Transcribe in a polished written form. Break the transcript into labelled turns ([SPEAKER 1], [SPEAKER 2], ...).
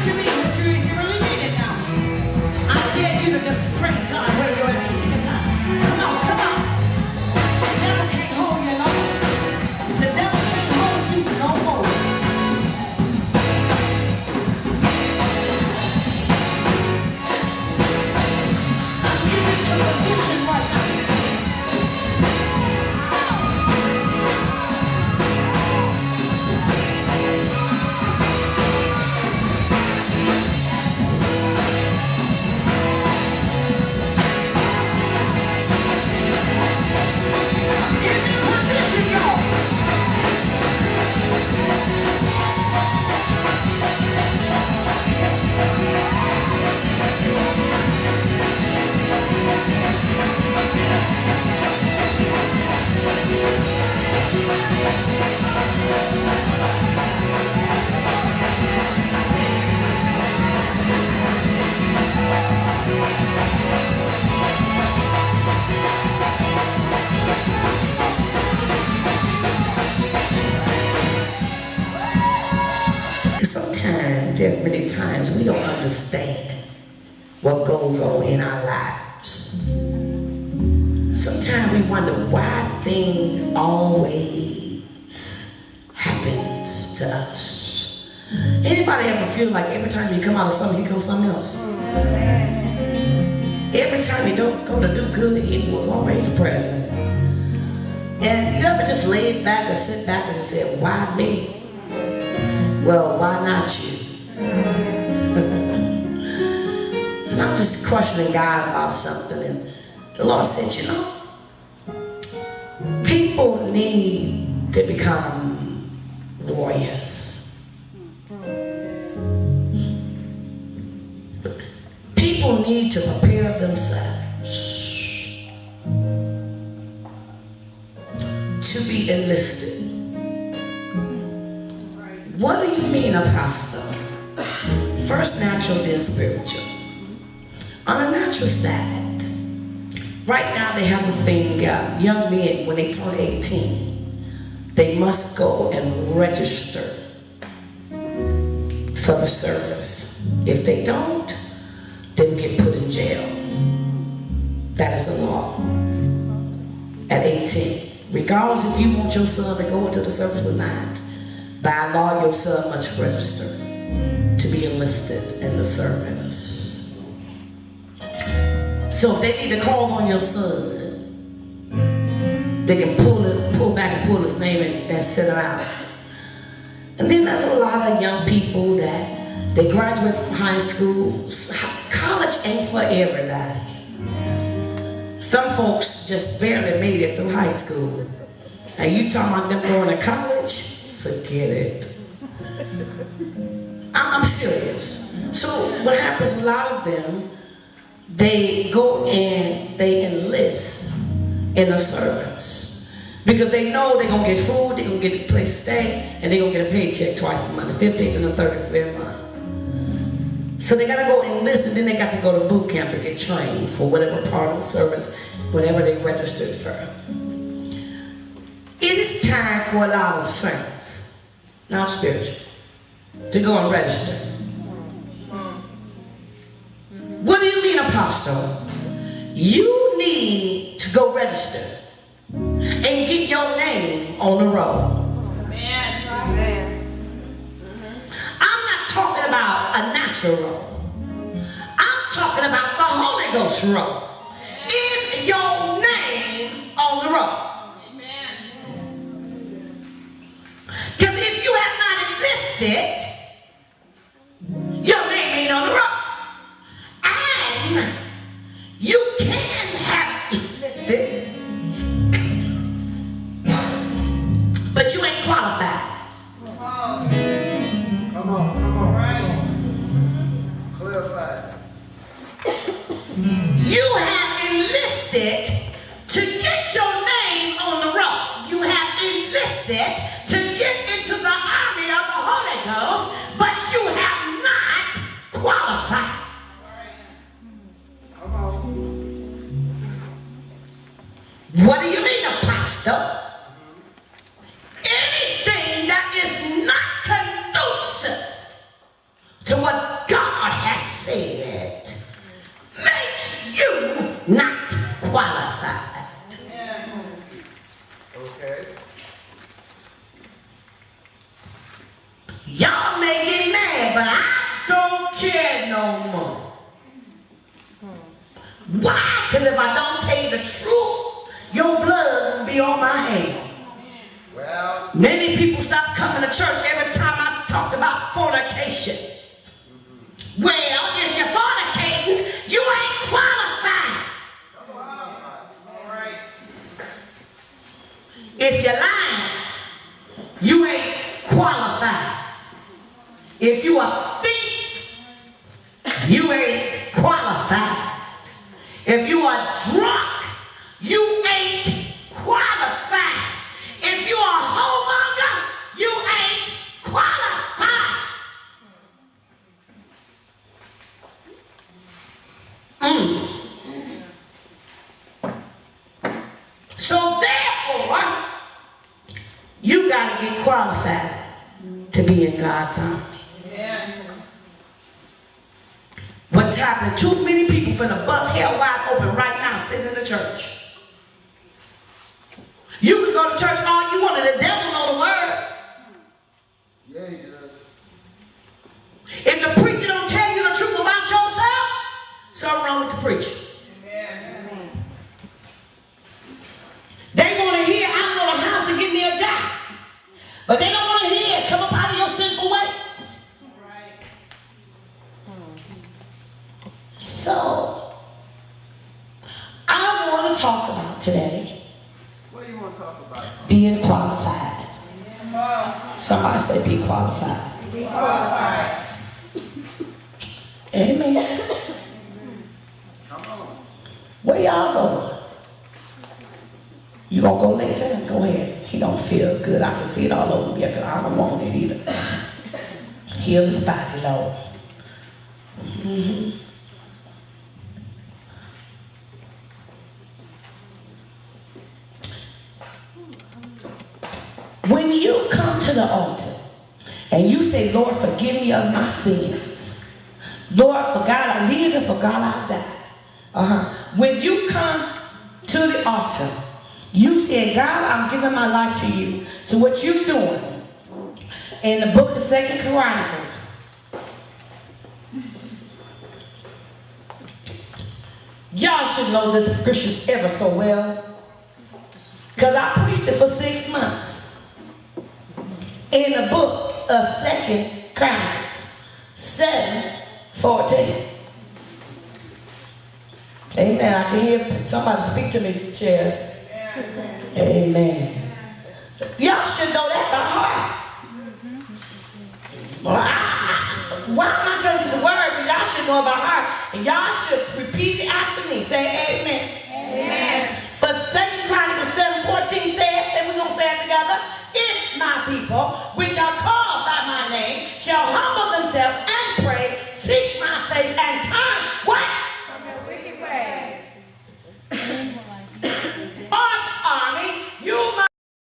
[SPEAKER 1] you mean? What you really mean it now? I dare you to just praise God where you're at your second time. Come on, come on. The devil can't hold you no more. The devil can't hold you no more. I'm giving you some position right now. Sometimes, there's many times we don't understand what goes on in our lives. Sometimes we wonder why things always happen to us. Anybody ever feel like every time you come out of something, here comes something else? Every time you don't go to do good, it was always present. And you ever just laid back or sit back and just said, why me? Well, why not you? And I'm just questioning God about something, and the Lord said, you know, people need to become warriors. People need to prepare themselves to be enlisted. What do you mean, Apostle? First natural, then spiritual. On the natural side, right now they have a thing, young men, when they turn 18, they must go and register for the service. If they don't, they'll get put in jail. That is a law at 18. Regardless if you want your son to go into the service or not, by law, your son must register to be enlisted in the service. So if they need to call on your son, they can pull back and pull his name and send him out. And then there's a lot of young people that they graduate from high school. College ain't for everybody. Some folks just barely made it through high school. And you talking about them going to college? Forget it. I'm serious. So what happens, a lot of them, they go and they enlist in the service because they know they're going to get food, they're going to get a place to stay, and they're going to get a paycheck twice a month, the 15th and the 30th of every month. So they got to go enlist, and then they got to go to boot camp to get trained for whatever part of the service, whatever they registered for. It is time for a lot of saints, not spiritual, to go and register. What do you mean, Apostle? You need to go register and get your name on the roll. Amen. I'm not talking about a natural roll. I'm talking about the Holy Ghost roll. Is your name on the roll? Because if you have not enlisted, your name ain't on the roll. And you can have enlisted, but you ain't qualified.
[SPEAKER 2] Come on, right? Clarify.
[SPEAKER 1] You have enlisted to get your name on the roll. You have enlisted to get into the army of the Holy Ghost, but you have not qualified.
[SPEAKER 2] Come on.
[SPEAKER 1] What do you mean, Apostle? Anything that is not conducive to what said makes you not qualified.
[SPEAKER 2] Okay.
[SPEAKER 1] Y'all may get mad, but I don't care no more. Why? Because if I don't tell you the truth, your blood will be on my hand.
[SPEAKER 2] Well,
[SPEAKER 1] Many people stop coming to church every time I talked about fornication. Well, if you're fornicating, you ain't qualified.
[SPEAKER 2] all right.
[SPEAKER 1] If you're lying, you ain't qualified. If you a thief, you ain't qualified. If you are drunk, you ain't qualified. If you are a whoremonger, you ain't qualified. So therefore, you got to get qualified to be in God's army. What's happening? Too many people finna bust hell wide open right now sitting in the church. You can go to church all you want and the devil know the word.
[SPEAKER 2] Yeah, he does.
[SPEAKER 1] If the preacher don't tell you the truth about yourself, something wrong with the preacher.
[SPEAKER 2] Amen.
[SPEAKER 1] They want to hear, I'm going to the house and get me a job. But they don't want to hear, come up out of your sinful ways. So, I want to talk about today
[SPEAKER 2] What do you want to talk about?
[SPEAKER 1] being qualified.
[SPEAKER 2] Come on.
[SPEAKER 1] Somebody say be qualified.
[SPEAKER 2] Be qualified.
[SPEAKER 1] Amen.
[SPEAKER 2] Come on.
[SPEAKER 1] Where y'all going? You gonna go later? Go ahead. He don't feel good. I can see it all over me. I don't want it either. Heal his body, Lord. When you come to the altar and you say, Lord, forgive me of my sins. Lord, for God I live and for God I die. When you come to the altar, you say, God, I'm giving my life to you. So what you're doing in the book of 2 Chronicles, y'all should know this scriptures ever so well, because I preached it for 6 months. In the book of 2 Chronicles 7:14. Amen. I can hear somebody speak to me, chairs. Amen. Y'all should know that by heart. Well, why am I turning to the word? Because y'all should know it by heart. And y'all should repeat it after me. Say amen. Amen. For 2 Chronicles 7:14 says, and we're going to say it together, if my people, which are called by my name, shall humble themselves and pray, seek my face, and turn what?